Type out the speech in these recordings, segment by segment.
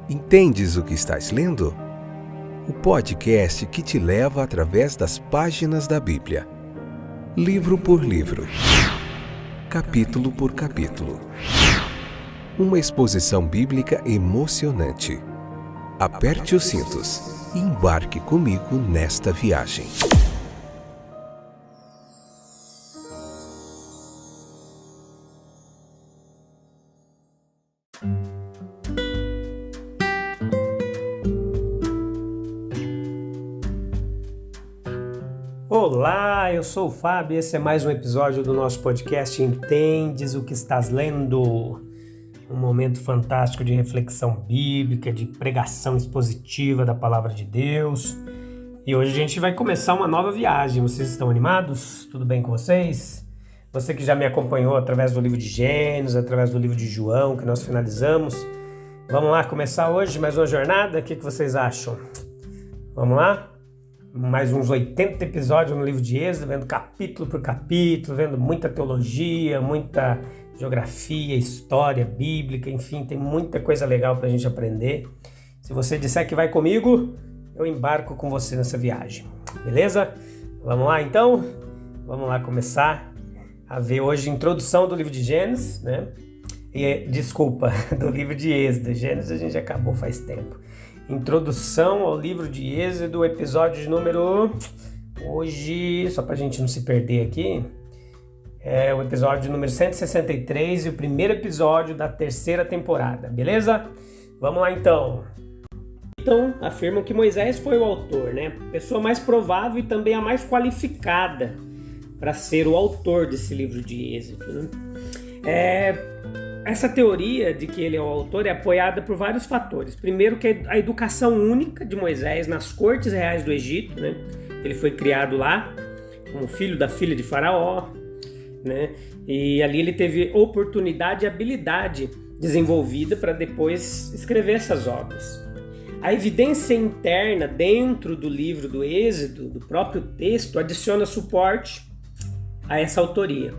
Entendes o que estás lendo? O podcast que te leva através das páginas da Bíblia. Livro por livro. Capítulo por capítulo. Uma exposição bíblica emocionante. Aperte os cintos e embarque comigo nesta viagem. Olá, eu sou o Fábio e esse é mais um episódio do nosso podcast Entendes o que estás lendo? Um momento fantástico de reflexão bíblica, de pregação expositiva da Palavra de Deus. E hoje a gente vai começar uma nova viagem. Vocês estão animados? Tudo bem com vocês? Você que já me acompanhou através do livro de Gênesis, através do livro de João, que nós finalizamos. Vamos lá começar hoje mais uma jornada? O que vocês acham? Vamos lá? Mais uns 80 episódios no livro de Êxodo, vendo capítulo por capítulo, vendo muita teologia, muita geografia, história bíblica, enfim, tem muita coisa legal para a gente aprender. Se você disser que vai comigo, eu embarco com você nessa viagem, beleza? Vamos lá então? Vamos lá começar a ver hoje a introdução do livro de Gênesis, né? Do livro de Êxodo. Gênesis a gente acabou faz tempo. Introdução ao livro de Êxodo, episódio de número... Hoje, só pra gente não se perder aqui, é o episódio número 163 e o primeiro episódio da terceira temporada, beleza? Vamos lá então. Então, afirmam que Moisés foi o autor, né? Pessoa mais provável e também a mais qualificada para ser o autor desse livro de Êxodo, né? Essa teoria de que ele é o autor é apoiada por vários fatores. Primeiro, que a educação única de Moisés nas cortes reais do Egito, né? Ele foi criado lá como filho da filha de Faraó, né? E ali ele teve oportunidade e habilidade desenvolvida para depois escrever essas obras. A evidência interna dentro do livro do Êxodo, do próprio texto, adiciona suporte a essa autoria.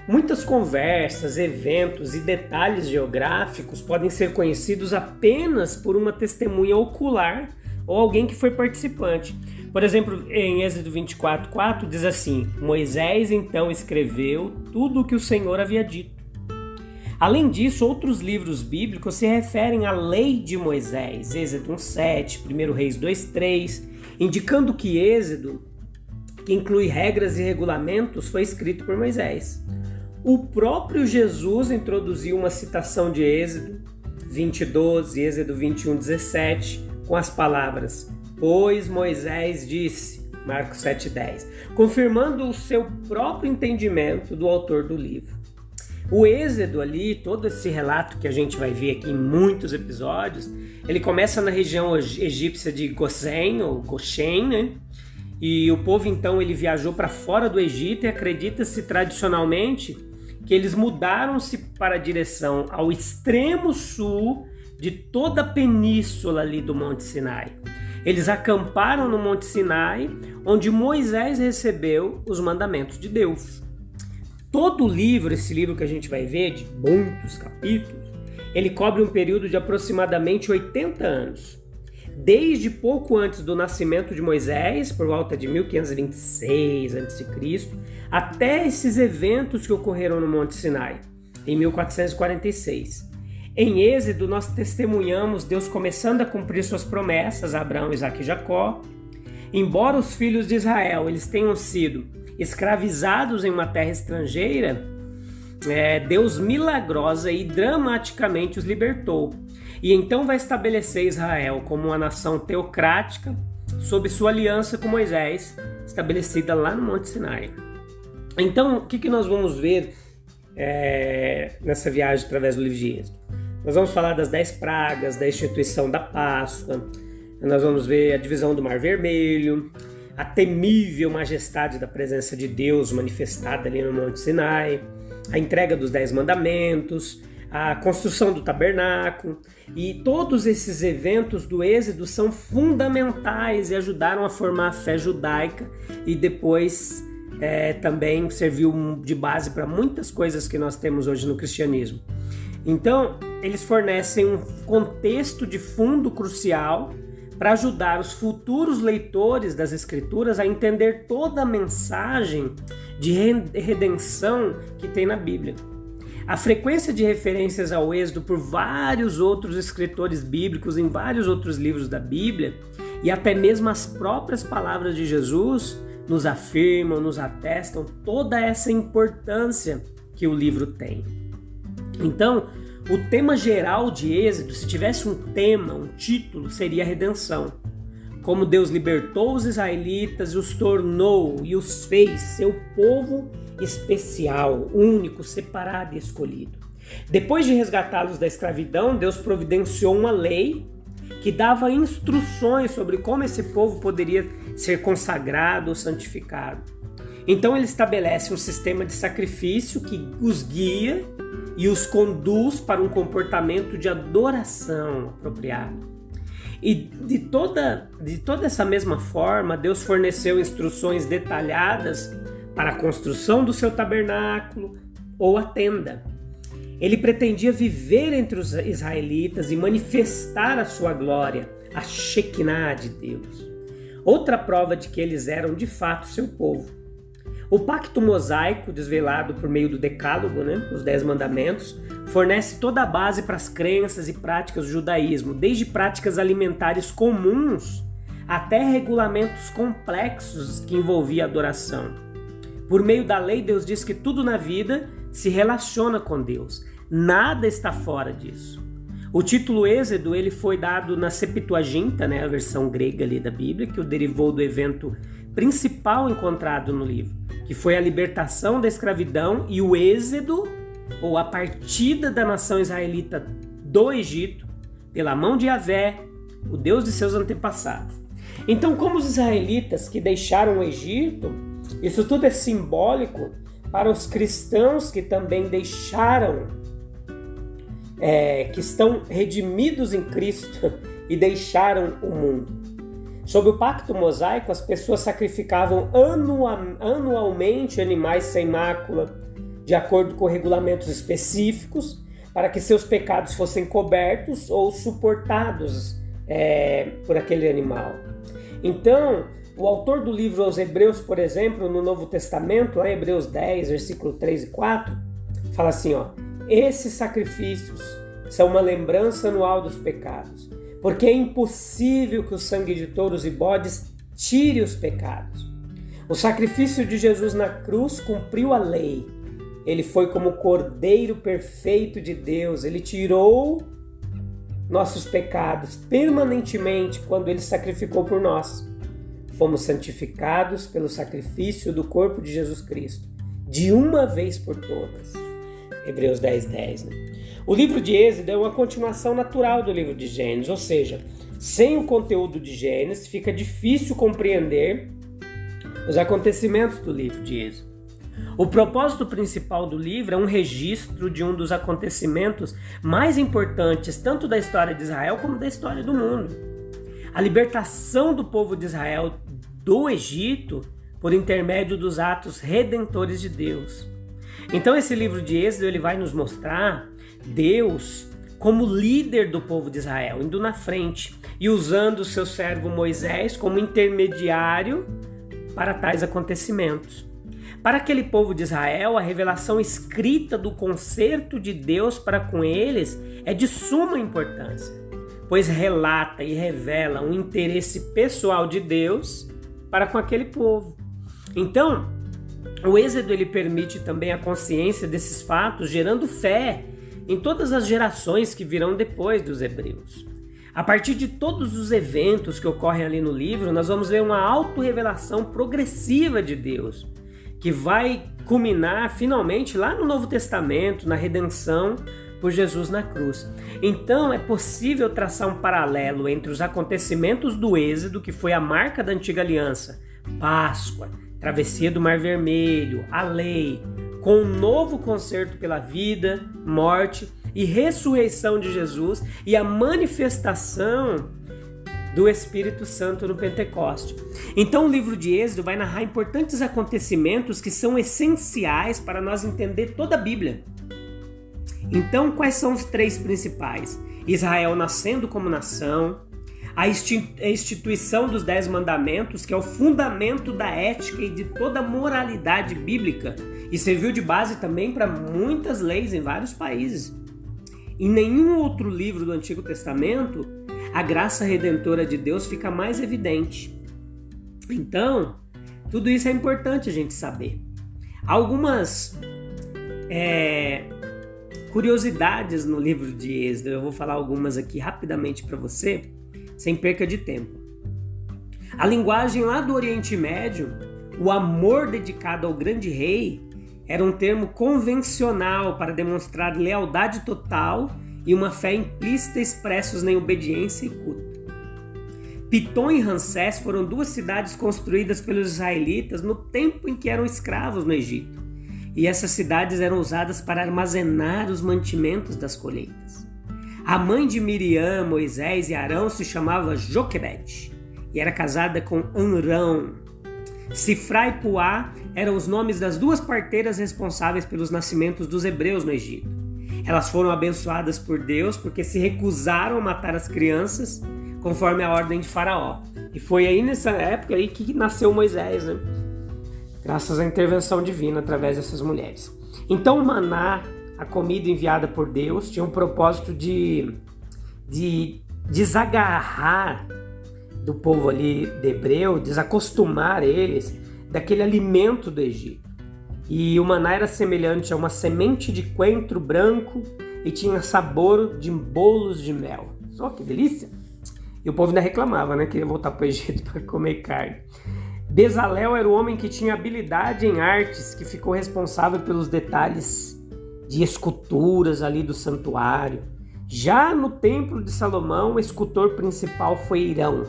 Muitas conversas, eventos e detalhes geográficos podem ser conhecidos apenas por uma testemunha ocular ou alguém que foi participante. Por exemplo, em Êxodo 24:4 diz assim: Moisés então escreveu tudo o que o Senhor havia dito. Além disso, outros livros bíblicos se referem à lei de Moisés, Êxodo 1:7, 1 Reis 2:3, indicando que Êxodo, que inclui regras e regulamentos, foi escrito por Moisés. O próprio Jesus introduziu uma citação de Êxodo 20:12 e Êxodo 21:17 com as palavras: pois Moisés disse, Marcos 7:10, confirmando o seu próprio entendimento do autor do livro. O Êxodo ali, todo esse relato que a gente vai ver aqui em muitos episódios, ele começa na região egípcia de Goshen, ou Goshen, né? E o povo então ele viajou para fora do Egito e acredita-se tradicionalmente que eles mudaram-se para a direção ao extremo sul de toda a península ali do Monte Sinai. Eles acamparam no Monte Sinai, onde Moisés recebeu os mandamentos de Deus. Todo o livro, esse livro que a gente vai ver, de muitos capítulos, ele cobre um período de aproximadamente 80 anos. Desde pouco antes do nascimento de Moisés, por volta de 1526 a.C., até esses eventos que ocorreram no Monte Sinai, em 1446. Em Êxodo, nós testemunhamos Deus começando a cumprir suas promessas a Abraão, Isaque e Jacó. Embora os filhos de Israel eles tenham sido escravizados em uma terra estrangeira, Deus milagrosa e dramaticamente os libertou. E então vai estabelecer Israel como uma nação teocrática sob sua aliança com Moisés, estabelecida lá no Monte Sinai. Então, o que nós vamos ver nessa viagem através do livro de Êxodo? Nós vamos falar das 10 pragas, da instituição da Páscoa, nós vamos ver a divisão do Mar Vermelho, a temível majestade da presença de Deus manifestada ali no Monte Sinai, a entrega dos 10 mandamentos, a construção do tabernáculo, e todos esses eventos do Êxodo são fundamentais e ajudaram a formar a fé judaica e depois também serviu de base para muitas coisas que nós temos hoje no cristianismo. Então, eles fornecem um contexto de fundo crucial para ajudar os futuros leitores das Escrituras a entender toda a mensagem de redenção que tem na Bíblia. A frequência de referências ao Êxodo por vários outros escritores bíblicos em vários outros livros da Bíblia e até mesmo as próprias palavras de Jesus nos afirmam, nos atestam toda essa importância que o livro tem. Então, o tema geral de Êxodo, se tivesse um tema, um título, seria redenção. Como Deus libertou os israelitas e os tornou e os fez seu povo especial, único, separado e escolhido. Depois de resgatá-los da escravidão, Deus providenciou uma lei que dava instruções sobre como esse povo poderia ser consagrado ou santificado. Então ele estabelece um sistema de sacrifício que os guia e os conduz para um comportamento de adoração apropriado. E de toda essa mesma forma, Deus forneceu instruções detalhadas para a construção do seu tabernáculo ou a tenda. Ele pretendia viver entre os israelitas e manifestar a sua glória, a Shekinah de Deus. Outra prova de que eles eram de fato seu povo. O pacto mosaico, desvelado por meio do Decálogo, os 10 mandamentos, fornece toda a base para as crenças e práticas do judaísmo, desde práticas alimentares comuns até regulamentos complexos que envolviam a adoração. Por meio da lei, Deus diz que tudo na vida se relaciona com Deus. Nada está fora disso. O título Êxodo ele foi dado na Septuaginta, a versão grega ali da Bíblia, que o derivou do evento principal encontrado no livro, que foi a libertação da escravidão e o êxodo, ou a partida da nação israelita do Egito, pela mão de Yahvé, o Deus de seus antepassados. Então, como os israelitas que deixaram o Egito, isso tudo é simbólico para os cristãos que também deixaram, que estão redimidos em Cristo e deixaram o mundo. Sob o pacto mosaico, as pessoas sacrificavam anualmente animais sem mácula, de acordo com regulamentos específicos, para que seus pecados fossem cobertos ou suportados por aquele animal. Então, o autor do livro aos Hebreus, por exemplo, no Novo Testamento, lá em Hebreus 10, versículo 3 e 4, fala assim, esses sacrifícios são uma lembrança anual dos pecados, porque é impossível que o sangue de touros e bodes tire os pecados. O sacrifício de Jesus na cruz cumpriu a lei. Ele foi como o Cordeiro perfeito de Deus. Ele tirou nossos pecados permanentemente quando ele sacrificou por nós. Fomos santificados pelo sacrifício do corpo de Jesus Cristo, de uma vez por todas. Hebreus 10:10. O livro de Êxodo é uma continuação natural do livro de Gênesis, ou seja, sem o conteúdo de Gênesis fica difícil compreender os acontecimentos do livro de Êxodo. O propósito principal do livro é um registro de um dos acontecimentos mais importantes tanto da história de Israel como da história do mundo. A libertação do povo de Israel do Egito por intermédio dos atos redentores de Deus. Então esse livro de Êxodo ele vai nos mostrar Deus como líder do povo de Israel, indo na frente e usando o seu servo Moisés como intermediário para tais acontecimentos. Para aquele povo de Israel, a revelação escrita do concerto de Deus para com eles é de suma importância, pois relata e revela um interesse pessoal de Deus para com aquele povo. Então, o Êxodo ele permite também a consciência desses fatos, gerando fé em todas as gerações que virão depois dos hebreus. A partir de todos os eventos que ocorrem ali no livro, nós vamos ver uma autorrevelação progressiva de Deus, que vai culminar finalmente lá no Novo Testamento, na redenção por Jesus na cruz. Então é possível traçar um paralelo entre os acontecimentos do Êxodo, que foi a marca da antiga aliança, Páscoa, travessia do Mar Vermelho, a lei, com um novo concerto pela vida, morte e ressurreição de Jesus e a manifestação do Espírito Santo no Pentecoste. Então o livro de Êxodo vai narrar importantes acontecimentos que são essenciais para nós entender toda a Bíblia. Então, quais são os três principais? Israel nascendo como nação, a instituição dos 10 mandamentos, que é o fundamento da ética e de toda a moralidade bíblica, e serviu de base também para muitas leis em vários países. Em nenhum outro livro do Antigo Testamento, a graça redentora de Deus fica mais evidente. Então, tudo isso é importante a gente saber. Algumas curiosidades no livro de Êxodo, eu vou falar algumas aqui rapidamente para você, sem perca de tempo. A linguagem lá do Oriente Médio, o amor dedicado ao grande rei, era um termo convencional para demonstrar lealdade total e uma fé implícita expressos em obediência e culto. Pitom e Ramsés foram 2 cidades construídas pelos israelitas no tempo em que eram escravos no Egito. E essas cidades eram usadas para armazenar os mantimentos das colheitas. A mãe de Miriam, Moisés e Arão se chamava Joquebede e era casada com Amrão. Sifrá e Puá eram os nomes das 2 parteiras responsáveis pelos nascimentos dos hebreus no Egito. Elas foram abençoadas por Deus porque se recusaram a matar as crianças conforme a ordem de Faraó. E foi aí nessa época aí que nasceu Moisés, né? Graças à intervenção divina através dessas mulheres. Então o maná, a comida enviada por Deus, tinha um propósito de desagarrar do povo ali de hebreu, desacostumar eles daquele alimento do Egito. E o maná era semelhante a uma semente de coentro branco e tinha sabor de bolos de mel. Só que delícia! E o povo ainda reclamava, né? Queria voltar para o Egito para comer carne. Bezalel era o homem que tinha habilidade em artes, que ficou responsável pelos detalhes de esculturas ali do santuário. Já no templo de Salomão, o escultor principal foi Irão.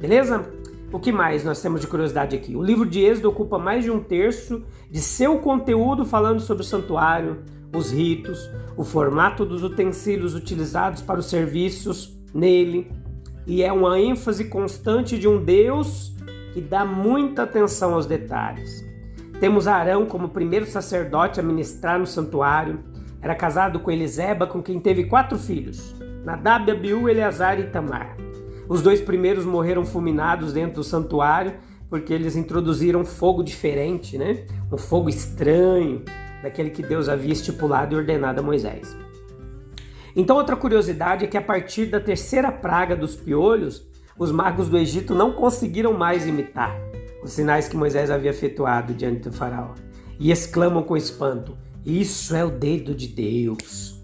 Beleza? O que mais nós temos de curiosidade aqui? O livro de Êxodo ocupa mais de 1/3 de seu conteúdo falando sobre o santuário, os ritos, o formato dos utensílios utilizados para os serviços nele, e é uma ênfase constante de um Deus que dá muita atenção aos detalhes. Temos Arão como primeiro sacerdote a ministrar no santuário. Era casado com Eliseba, com quem teve 4 filhos, Nadab, Abiú, Eleazar e Itamar. Os 2 primeiros morreram fulminados dentro do santuário porque eles introduziram um fogo diferente, né? Um fogo estranho, daquele que Deus havia estipulado e ordenado a Moisés. Então outra curiosidade é que a partir da 3ª praga dos piolhos, os magos do Egito não conseguiram mais imitar os sinais que Moisés havia efetuado diante do faraó e exclamam com espanto: isso é o dedo de Deus.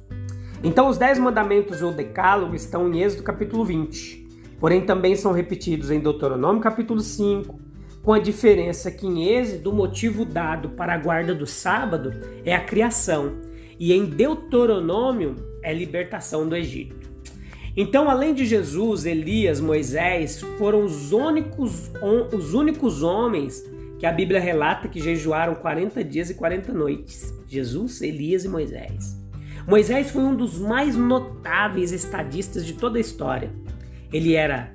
Então os 10 mandamentos ou decálogo estão em Êxodo capítulo 20, porém também são repetidos em Deuteronômio capítulo 5, com a diferença que em Êxodo o motivo dado para a guarda do sábado é a criação e em Deuteronômio é a libertação do Egito. Então, além de Jesus, Elias, Moisés, foram os únicos homens que a Bíblia relata que jejuaram 40 dias e 40 noites. Jesus, Elias e Moisés. Moisés foi um dos mais notáveis estadistas de toda a história. Ele era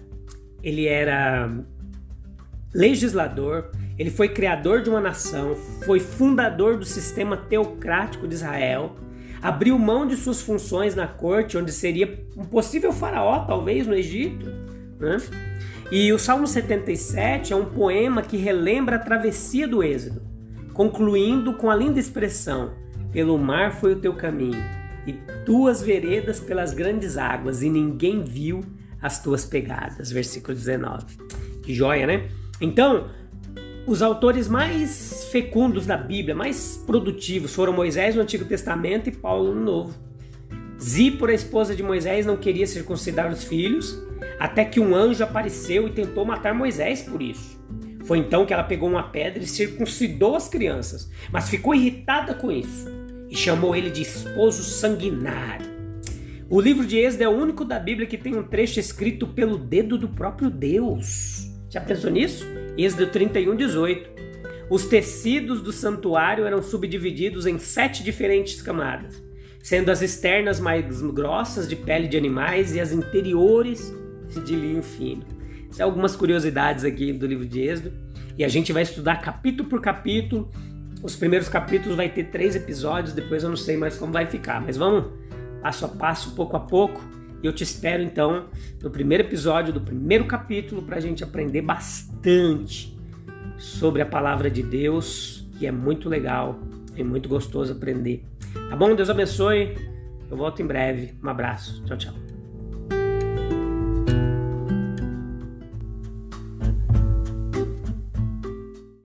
legislador, ele foi criador de uma nação, foi fundador do sistema teocrático de Israel, abriu mão de suas funções na corte, onde seria um possível faraó, talvez, no Egito, né? E o Salmo 77 é um poema que relembra a travessia do Êxodo, concluindo com a linda expressão: pelo mar foi o teu caminho, e tuas veredas pelas grandes águas, e ninguém viu as tuas pegadas. Versículo 19. Que joia, né? Então, os autores mais fecundos da Bíblia, mais produtivos, foram Moisés no Antigo Testamento e Paulo no Novo. Zípora, a esposa de Moisés, não queria circuncidar os filhos, até que um anjo apareceu e tentou matar Moisés por isso. Foi então que ela pegou uma pedra e circuncidou as crianças, mas ficou irritada com isso e chamou ele de esposo sanguinário. O livro de Êxodo é o único da Bíblia que tem um trecho escrito pelo dedo do próprio Deus. Já pensou nisso? Êxodo 31:18. Os tecidos do santuário eram subdivididos em 7 diferentes camadas, sendo as externas mais grossas de pele de animais e as interiores de linho fino. São algumas curiosidades aqui do livro de Êxodo, e a gente vai estudar capítulo por capítulo Os primeiros capítulos vai ter 3 episódios, depois eu não sei mais como vai ficar, mas vamos passo a passo, pouco a pouco, e eu te espero então no primeiro episódio do primeiro capítulo para a gente aprender bastante sobre a palavra de Deus, que é muito legal e muito gostoso aprender. Tá bom? Deus abençoe. Eu volto em breve. Um abraço. Tchau, tchau.